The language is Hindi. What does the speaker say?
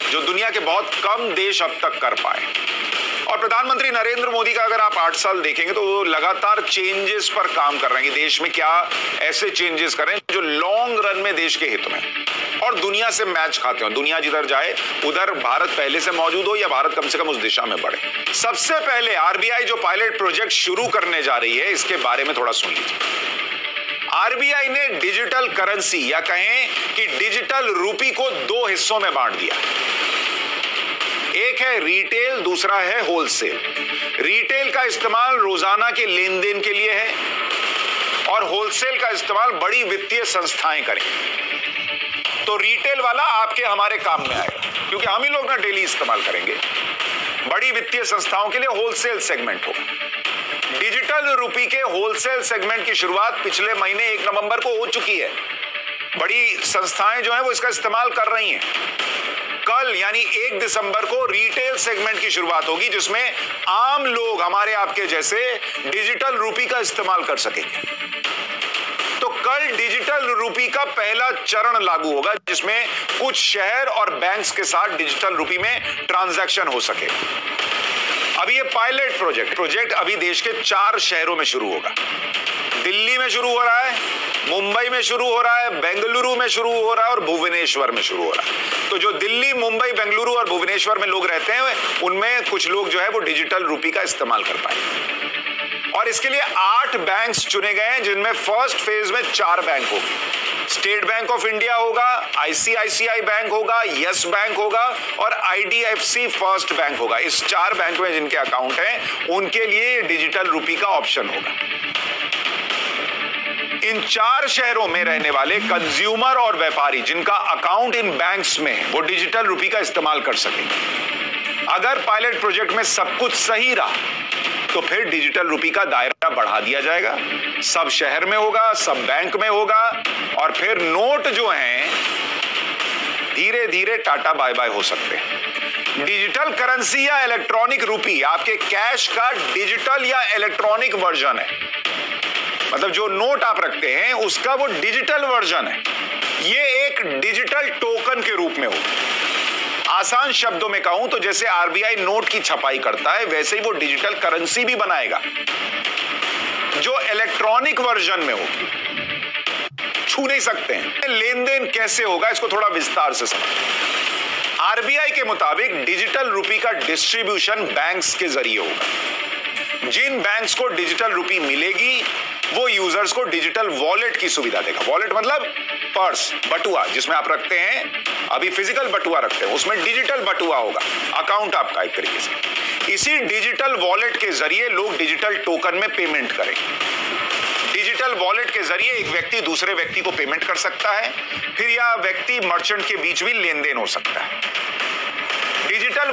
जो दुनिया के बहुत कम देश अब तक कर पाए। और प्रधानमंत्री नरेंद्र मोदी का अगर आप 8 साल देखेंगे तो वो लगातार चेंजेस पर काम कर रहे हैं कि देश में क्या ऐसे चेंजेस करें जो लॉन्ग रन में देश के हित में और दुनिया से मैच खाते हो। दुनिया जिधर जाए उधर भारत पहले से मौजूद हो या भारत कम से कम उस दिशा में बढ़े। सबसे पहले आरबीआई जो पायलट प्रोजेक्ट शुरू करने जा रही है इसके बारे में थोड़ा सुन लीजिए। आरबीआई ने डिजिटल करेंसी या कहें कि डिजिटल रूपी को 2 हिस्सों में बांट दिया। एक है रिटेल, दूसरा है होलसेल। रिटेल का इस्तेमाल रोजाना के लेन देन के लिए है और होलसेल का इस्तेमाल बड़ी वित्तीय संस्थाएं करें। तो रिटेल वाला आपके हमारे काम में आएगा क्योंकि हम ही लोग ना डेली इस्तेमाल करेंगे। बड़ी वित्तीय संस्थाओं के लिए होलसेल सेगमेंट होगा। डिजिटल रूपी के होलसेल सेगमेंट की शुरुआत पिछले महीने 1 नवंबर को हो चुकी है। बड़ी संस्थाएं जो है वो इसका इस्तेमाल कर रही हैं। कल यानी 1 दिसंबर को रिटेल सेगमेंट की शुरुआत होगी जिसमें आम लोग हमारे आपके जैसे डिजिटल रूपी का इस्तेमाल कर सकेंगे। तो कल डिजिटल रूपी का पहला चरण लागू होगा जिसमें कुछ शहर और बैंक्स के साथ डिजिटल रूपी में ट्रांजैक्शन हो सके। अभी ये पायलट प्रोजेक्ट अभी देश के 4 शहरों में शुरू होगा। दिल्ली में शुरू हो रहा है, मुंबई में शुरू हो रहा है, बेंगलुरु में शुरू हो रहा है और भुवनेश्वर में शुरू हो रहा है। तो जो दिल्ली, मुंबई, बेंगलुरु और भुवनेश्वर में लोग रहते हैं उनमें कुछ लोग जो है वो डिजिटल रूपी का इस्तेमाल कर पाएंगे। और इसके लिए 8 बैंक्स चुने गए हैं जिनमें फर्स्ट फेज में 4 बैंक होंगे। स्टेट बैंक ऑफ इंडिया होगा, आईसीआईसीआई बैंक होगा, यस बैंक होगा और आईडीएफसी फर्स्ट बैंक होगा। इस 4 बैंक में जिनके अकाउंट हैं उनके लिए डिजिटल रूपी का ऑप्शन होगा। इन 4 शहरों में रहने वाले कंज्यूमर और व्यापारी जिनका अकाउंट इन बैंक्स में है वो डिजिटल रूपी का इस्तेमाल कर सकेंगे। अगर पायलट प्रोजेक्ट में सब कुछ सही रहा तो फिर डिजिटल रूपी का दायरा बढ़ा दिया जाएगा। सब शहर में होगा, सब बैंक में होगा और फिर नोट जो हैं धीरे धीरे टाटा बाय बाय हो सकते हैं। डिजिटल करेंसी या इलेक्ट्रॉनिक रूपी आपके कैश का डिजिटल या इलेक्ट्रॉनिक वर्जन है। मतलब जो नोट आप रखते हैं उसका वो डिजिटल वर्जन है। ये एक डिजिटल टोकन के रूप में हो। आसान शब्दों में कहूं तो जैसे आरबीआई नोट की छपाई करता है वैसे ही वो डिजिटल करेंसी भी बनाएगा जो इलेक्ट्रॉनिक वर्जन में होगी। छू नहीं सकते हैं। लेन देन कैसे होगा इसको थोड़ा विस्तार से समझें। आरबीआई के मुताबिक डिजिटल रूपी का डिस्ट्रीब्यूशन बैंक्स के जरिए होगा। जिन बैंक्स को डिजिटल रूपी मिलेगी वो यूजर्स को डिजिटल वॉलेट की सुविधा देगा। वॉलेट मतलब पर्स, बटुआ जिसमें आप रखते हैं। अभी फिजिकल बटुआ रखते हैं, उसमें डिजिटल बटुआ होगा, अकाउंट आपका एक तरीके से। इसी डिजिटल वॉलेट के जरिए लोग डिजिटल टोकन में पेमेंट करेंगे। डिजिटल वॉलेट के जरिए एक व्यक्ति दूसरे व्यक्ति को पेमेंट कर सकता है, फिर यह व्यक्ति मर्चेंट के बीच भी लेन देन हो सकता है। डिजिटल